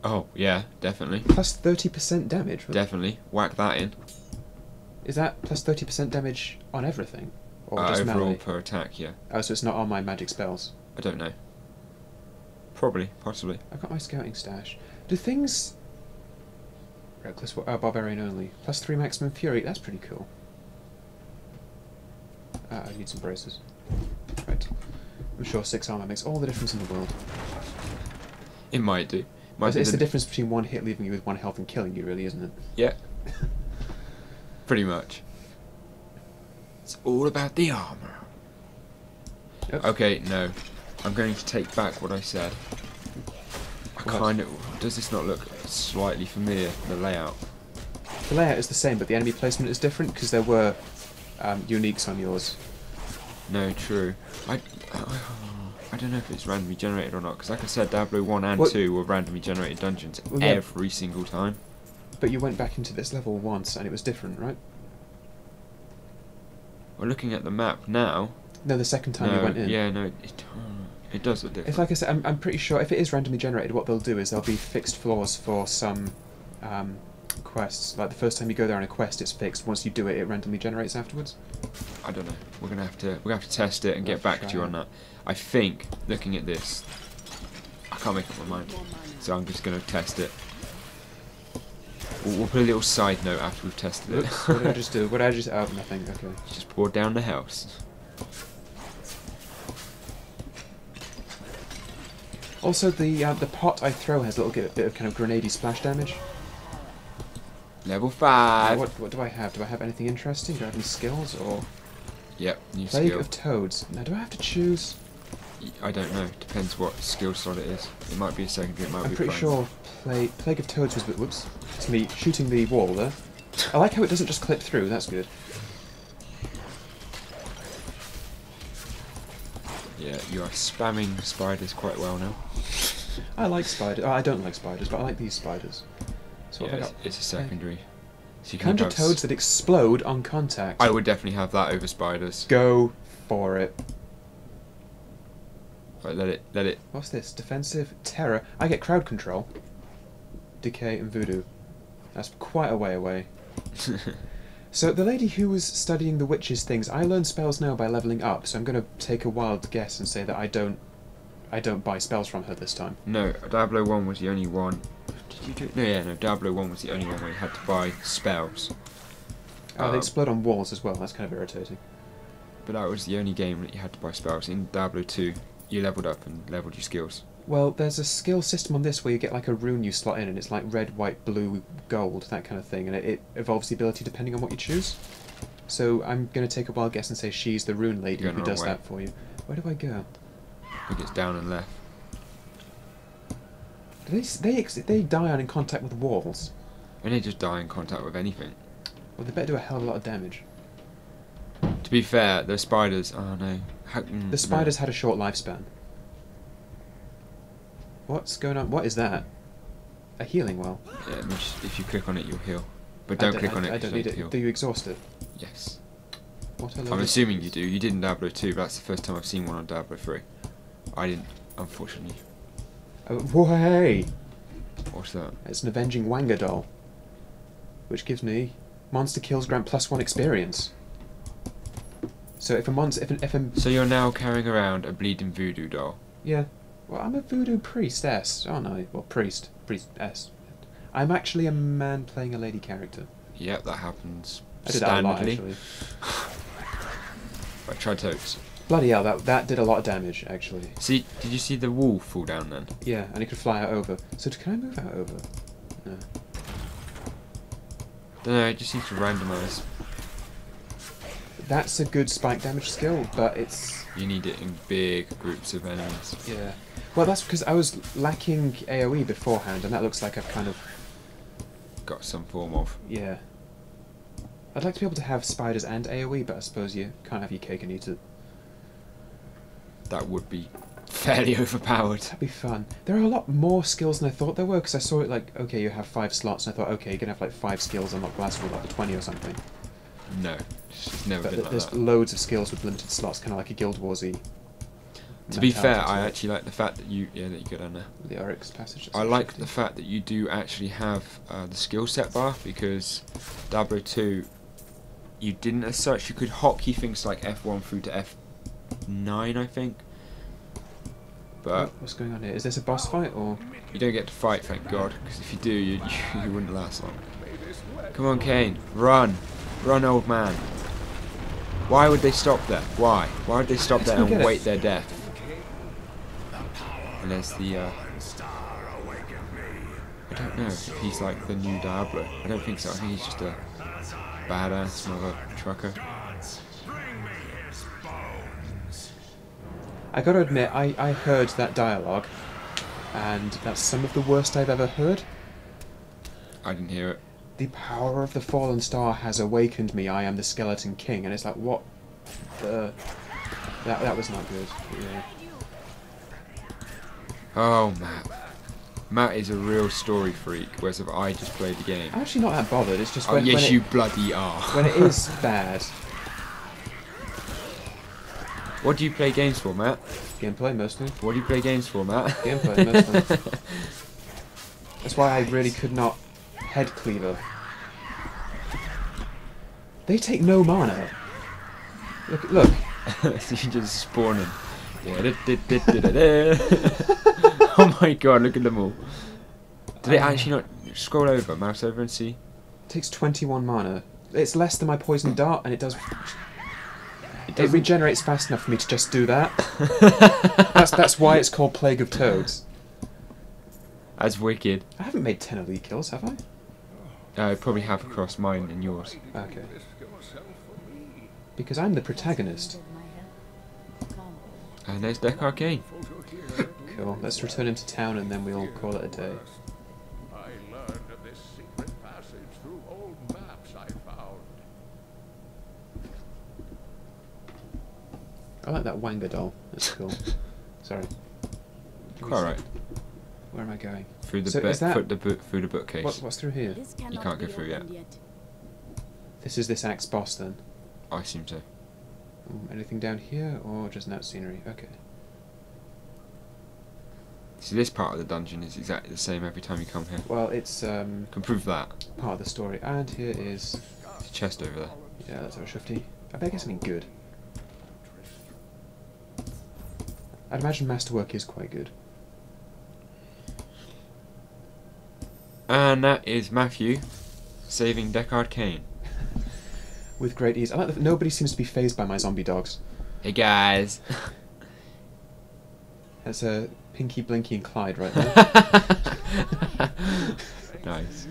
Oh, yeah, definitely. Plus 30% damage. Definitely. Whack that in. Is that plus 30% damage on everything? Or just Overall melee? per attack, yeah. Oh, so it's not on my magic spells. I don't know. Probably, possibly. I've got my scouting stash. Do things... Reckless, barbarian only. Plus 3 maximum fury, that's pretty cool. I need some braces. Right. I'm sure 6 armor makes all the difference in the world. It might do. It's the difference between 1 hit leaving you with 1 health and killing you, really, isn't it? Yeah. Pretty much. It's all about the armor. Yep. Okay, no. I'm going to take back what I said. Does this not look slightly familiar, the layout? The layout is the same, but the enemy placement is different, because there were uniques on yours. No, true. I don't know if it's randomly generated or not, because like I said, Diablo 1 and 2 were randomly generated dungeons every single time. But you went back into this level once, and it was different, right? Well, looking at the map now... No, the second time you went in. Yeah, no, it does look different. If, like I said, I'm pretty sure if it is randomly generated, what they'll do is there'll be fixed floors for some quests. Like the first time you go there on a quest, it's fixed. Once you do it, it randomly generates afterwards. I don't know. We're gonna have to test it and get back to you on that. I think looking at this, I can't make up my mind, so I'm just gonna test it. We'll put a little side note after we've tested it. What did I just do? What did I just... Oh, nothing. Okay. Just pour down the house. Also, the pot I throw has a little bit of kind of grenadey splash damage. Level 5. What do I have? Do I have anything interesting? Do I have any skills or? Yep, new Plague skill. of Toads. Now, do I have to choose? I don't know. Depends what skill slot it is. It might be a secondary. It might I'm be pretty primary. sure Plague of Toads was... Whoops. It's me shooting the wall there. I like how it doesn't just clip through. That's good. Yeah, you are spamming spiders quite well now. I like spiders. Oh, I don't like spiders, but I like these spiders. So what Yeah, have I got? it's a secondary. So you can Conjure have toads that explode on contact. I would definitely have that over spiders. Go for it. Right, let it. What's this? Defensive terror. I get crowd control. Decay and voodoo. That's quite a way away. So the lady who was studying the witches things, I learn spells now by leveling up. So I'm going to take a wild guess and say that I don't buy spells from her this time. No, Diablo 1 was the only one. Did you do? No, yeah, no. Diablo 1 was the only one where you had to buy spells. Oh, they explode on walls as well. That's kind of irritating. But that was the only game that you had to buy spells. In Diablo 2, you leveled up and leveled your skills. Well, there's a skill system on this where you get like a rune you slot in, and it's like red, white, blue, gold, that kind of thing, and it evolves the ability depending on what you choose. So I'm going to take a wild guess and say she's the rune lady who does that for you. Where do I go? I think it's down and left. Do they die on in contact with walls? And they just die in contact with anything. Well, they better do a hell of a lot of damage. To be fair, the spiders... Oh no. The spiders had a short lifespan. What's going on? What is that? A healing well? Yeah, if you click on it, you'll heal. But don't click on it. I don't need it. Heal. Do you exhaust it? Yes. What a load I'm of- assuming you do. You did in Diablo 2, but that's the first time I've seen one on Diablo 3. I didn't, unfortunately. Whoa, hey! What's that? It's an Avenging Wanga doll, which gives me monster kills grant +1 experience. So if a monster, if a So you're now carrying around a bleeding voodoo doll. yeah, well I'm a voodoo priestess, aren't I? Well, priestess. I'm actually a man playing a lady character. Yep, that happens. I did that a lot standardly. actually. Right, try toads. Bloody hell, that did a lot of damage actually. See, did you see the wall fall down then? Yeah, and it could fly out over. So can I move out over? No. Don't know, it just seems to randomise. That's a good spike damage skill, but it's... You need it in big groups of enemies. Yeah. Well, that's because I was lacking AoE beforehand, and that looks like I've kind of... Got some form of. Yeah. I'd like to be able to have spiders and AoE, but I suppose you can't have your cake and eat it. That would be fairly overpowered. That'd be fun. There are a lot more skills than I thought there were, because I saw it like, okay, you have 5 slots, and I thought, okay, you're going to have like 5 skills, unlock glass with like 20 or something. No, it's never But been like there's that. loads of skills with limited slots, kind of like a Guild Wars-y. To be fair, I actually like the fact that you... Yeah, that you go down there. The Oryx passage. I like the fact that you do actually have the skill set bar, because Diablo 2, you didn't as such. You could hotkey things like F1 through to F9, I think. But what's going on here? Is this a boss fight or? You don't get to fight, thank God, because if you do, you wouldn't last long. Come on, Kane, run, run, old man. Why would they stop there? Why? Why would they stop there and wait their death? And there's the. I don't know if he's like the new Diablo. I don't think so. I think he's just a badass mother trucker. I gotta admit, I heard that dialogue, and that's some of the worst I've ever heard. I didn't hear it. The power of the fallen star has awakened me. I am the Skeleton King, and it's like, what? That was not good. Yeah. Oh, Matt is a real story freak, whereas if I just played the game. I'm actually not that bothered. It's just when, yes, when you bloody are. When it is bad. What do you play games for, Matt? Gameplay, mostly. What do you play games for, Matt? Gameplay, mostly. That's why I really could not head cleaver. They take no mana. Look. So you're just spawning. Oh my God, look at them all. Did it actually not scroll over, mouse over and see? It takes 21 mana. It's less than my poison dart, and it does... It regenerates fast enough for me to just do that. That's why it's called Plague of Toads. That's wicked. I haven't made 10 elite kills, have I? I probably have across mine and yours. Okay. Because I'm the protagonist. And there's Deck Arcane. Cool. Let's return him to town and then we'll call it a day. I learned of this secret passage through old maps I found. I like that Wanga doll. That's cool. Sorry. Quite right. Where am I going? Through the through the bookcase. What's through here? You can't go through yet. This is this act's boss then. I assume so. Anything down here or just that scenery? Okay. See, this part of the dungeon is exactly the same every time you come here. Well, it's Can prove that. part of the story. And here is There's a chest over there. yeah, that's a shifty. I bet I get something good. I'd imagine masterwork is quite good. And that is Matthew saving Deck Arcane. With great ease. I like that nobody seems to be fazed by my zombie dogs. Hey guys. That's a Pinky, Blinky and Clyde right there. Nice.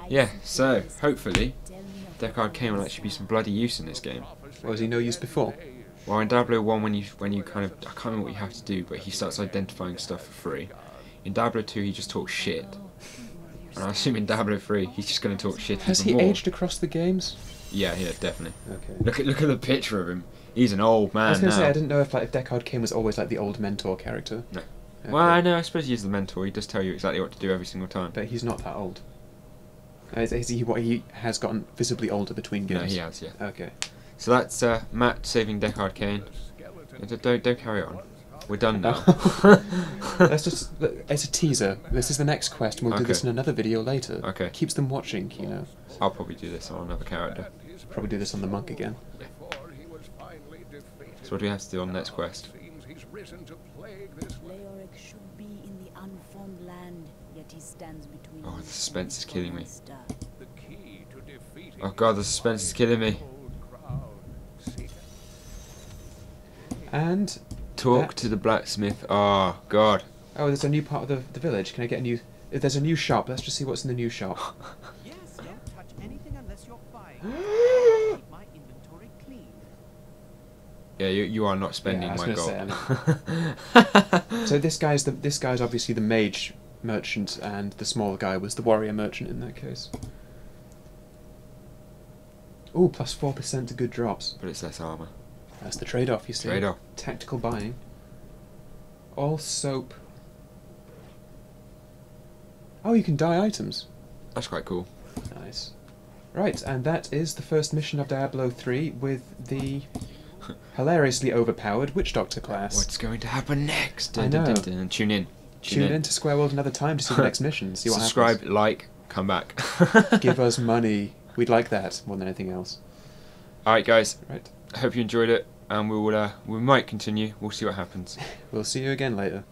Yeah, so hopefully Deck Arcane will actually be some bloody use in this game. Was he no use before? Well, in Diablo 1 when you kind of, I can't remember what you have to do, but he starts identifying stuff for free. In Diablo 2 he just talks shit. And I assume in Diablo 3 he's just going to talk shit. Has he aged across the games? Yeah, definitely. Okay. Look at the picture of him. He's an old man. I was going to now. say I didn't know if Deck Arcane was always like the old mentor character. No. Okay. Well, I know. I suppose he's the mentor. He does tell you exactly what to do every single time. But he's not that old. Is he has gotten visibly older between games? No, he has. Yeah. Okay. So that's Matt saving Deck Arcane. Don't carry on. We're done now. Let's just. It's a teaser. This is the next quest, and we'll do this in another video later. Okay. Keeps them watching, you know. I'll probably do this on another character. Probably do this on the monk again. Yeah. So what do we have to do on the next quest? Leoric should be in the unformed land, yet he stands between. Oh, the suspense is killing me. The key to defeating Oh God, the suspense is killing me. And Talk to the blacksmith. Oh God. oh, there's a new part of the village. Can I get a new? If there's a new shop, let's just see what's in the new shop. Yes, don't touch anything unless you're buying. Keep my inventory clean. Yeah, you are not spending Yeah, I was my gonna gold. So this guy's obviously the mage merchant, and the smaller guy was the warrior merchant in that case. Ooh, plus 4% to good drops. But it's less armor. That's the trade-off, you see. Trade-off. Tactical buying. All soap. Oh, you can dye items. That's quite cool. Nice. Right, and that is the first mission of Diablo 3 with the Hilariously overpowered WitchDoctor class. What's going to happen next? I know. Tune in. Tune in to SquareWorld another time to see the next mission. See what Subscribe, like, come back. happens. Give us money. We'd like that more than anything else. Alright guys, Right. I hope you enjoyed it, and we might continue. We'll see what happens. We'll see you again later.